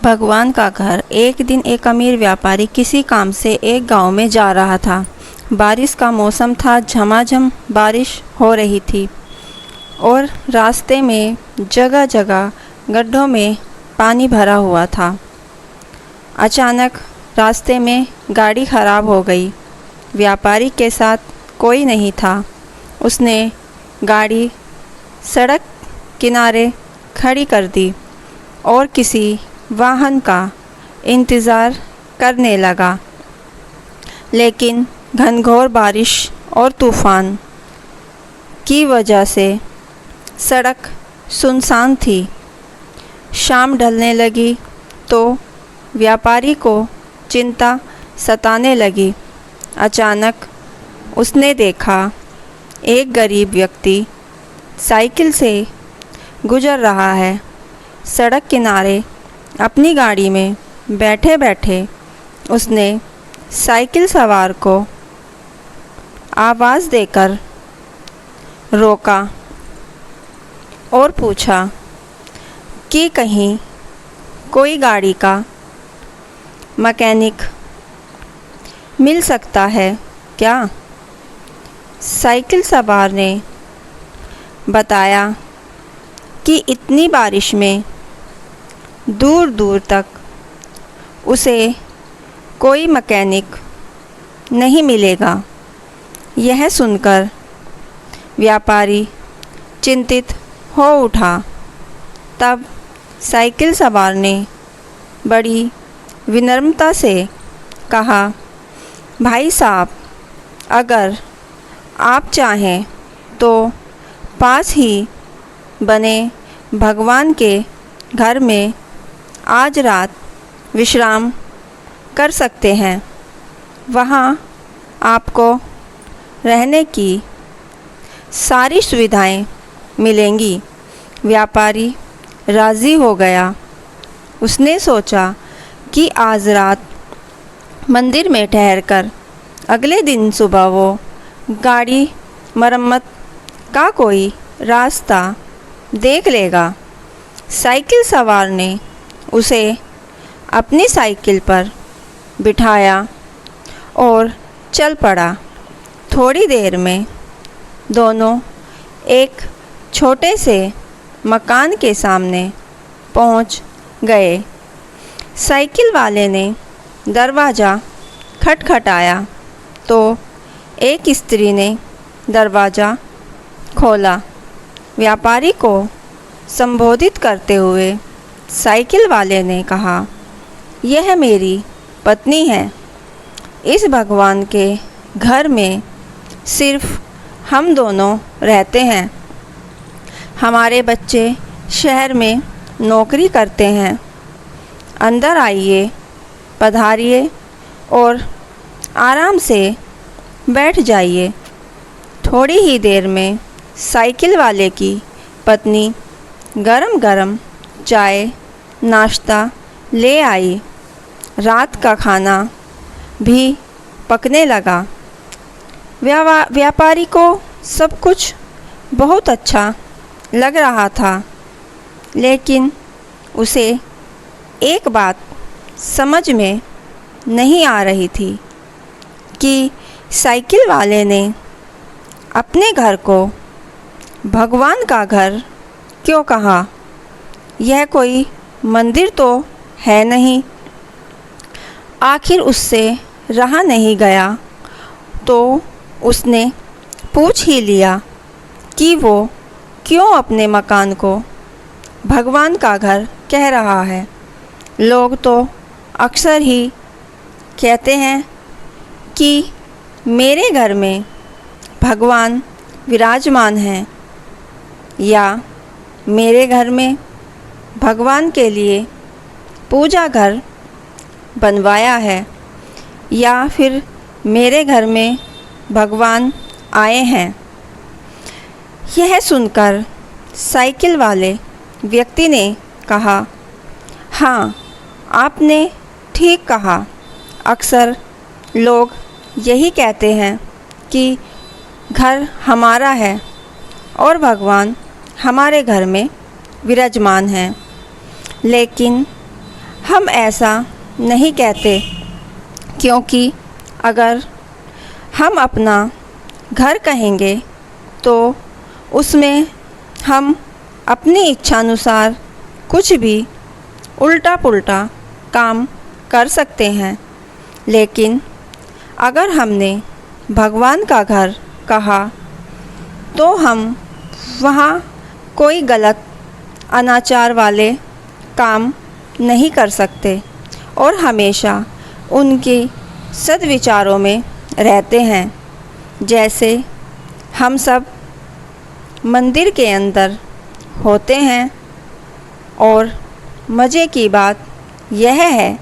भगवान का घर। एक दिन एक अमीर व्यापारी किसी काम से एक गांव में जा रहा था। बारिश का मौसम था, झमाझम बारिश हो रही थी और रास्ते में जगह जगह गड्ढों में पानी भरा हुआ था। अचानक रास्ते में गाड़ी खराब हो गई। व्यापारी के साथ कोई नहीं था। उसने गाड़ी सड़क किनारे खड़ी कर दी और किसी वाहन का इंतज़ार करने लगा। लेकिन घनघोर बारिश और तूफ़ान की वजह से सड़क सुनसान थी। शाम ढलने लगी तो व्यापारी को चिंता सताने लगी। अचानक उसने देखा एक गरीब व्यक्ति साइकिल से गुजर रहा है। सड़क किनारे अपनी गाड़ी में बैठे बैठे उसने साइकिल सवार को आवाज़ देकर रोका और पूछा कि कहीं कोई गाड़ी का मैकेनिक मिल सकता है क्या? साइकिल सवार ने बताया कि इतनी बारिश में दूर दूर तक उसे कोई मैकेनिक नहीं मिलेगा। यह सुनकर व्यापारी चिंतित हो उठा। तब साइकिल सवार ने बड़ी विनम्रता से कहा, भाई साहब, अगर आप चाहें तो पास ही बने भगवान के घर में आज रात विश्राम कर सकते हैं। वहाँ आपको रहने की सारी सुविधाएं मिलेंगी। व्यापारी राज़ी हो गया। उसने सोचा कि आज रात मंदिर में ठहरकर अगले दिन सुबह वो गाड़ी मरम्मत का कोई रास्ता देख लेगा। साइकिल सवार ने उसे अपनी साइकिल पर बिठाया और चल पड़ा। थोड़ी देर में दोनों एक छोटे से मकान के सामने पहुंच गए। साइकिल वाले ने दरवाज़ा खटखटाया तो एक स्त्री ने दरवाज़ा खोला। व्यापारी को संबोधित करते हुए साइकिल वाले ने कहा, यह मेरी पत्नी है। इस भगवान के घर में सिर्फ हम दोनों रहते हैं। हमारे बच्चे शहर में नौकरी करते हैं। अंदर आइए, पधारिए और आराम से बैठ जाइए। थोड़ी ही देर में साइकिल वाले की पत्नी गरम गरम चाय नाश्ता ले आई। रात का खाना भी पकने लगा। व्यापारी को सब कुछ बहुत अच्छा लग रहा था, लेकिन उसे एक बात समझ में नहीं आ रही थी कि साइकिल वाले ने अपने घर को भगवान का घर क्यों कहा। यह कोई मंदिर तो है नहीं। आखिर उससे रहा नहीं गया तो उसने पूछ ही लिया कि वो क्यों अपने मकान को भगवान का घर कह रहा है। लोग तो अक्सर ही कहते हैं कि मेरे घर में भगवान विराजमान हैं, या मेरे घर में भगवान के लिए पूजा घर बनवाया है, या फिर मेरे घर में भगवान आए हैं। यह सुनकर साइकिल वाले व्यक्ति ने कहा, हाँ, आपने ठीक कहा। अक्सर लोग यही कहते हैं कि घर हमारा है और भगवान हमारे घर में विराजमान हैं। लेकिन हम ऐसा नहीं कहते, क्योंकि अगर हम अपना घर कहेंगे तो उसमें हम अपनी इच्छानुसार कुछ भी उल्टा पुल्टा काम कर सकते हैं। लेकिन अगर हमने भगवान का घर कहा तो हम वहाँ कोई गलत अनाचार वाले काम नहीं कर सकते और हमेशा उनके सद्विचारों में रहते हैं। जैसे हम सब मंदिर के अंदर होते हैं और मज़े की बात यह है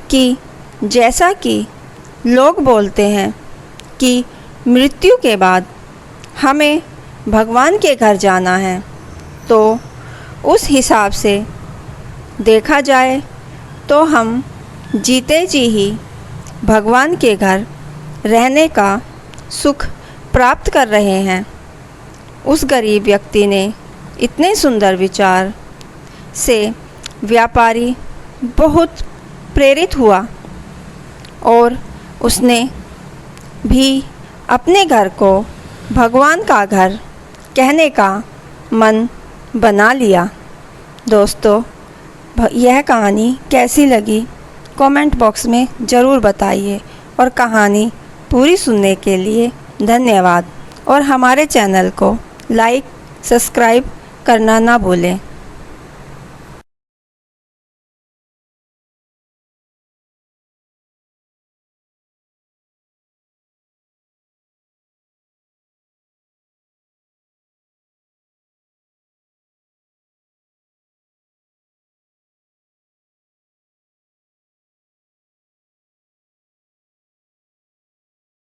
कि जैसा कि लोग बोलते हैं कि मृत्यु के बाद हमें भगवान के घर जाना है, तो उस हिसाब से देखा जाए तो हम जीते जी ही भगवान के घर रहने का सुख प्राप्त कर रहे हैं। उस गरीब व्यक्ति ने इतने सुंदर विचार से व्यापारी बहुत प्रेरित हुआ और उसने भी अपने घर को भगवान का घर कहने का मन बना लिया। दोस्तों, यह कहानी कैसी लगी कमेंट बॉक्स में ज़रूर बताइए और कहानी पूरी सुनने के लिए धन्यवाद और हमारे चैनल को लाइक सब्सक्राइब करना ना भूलें।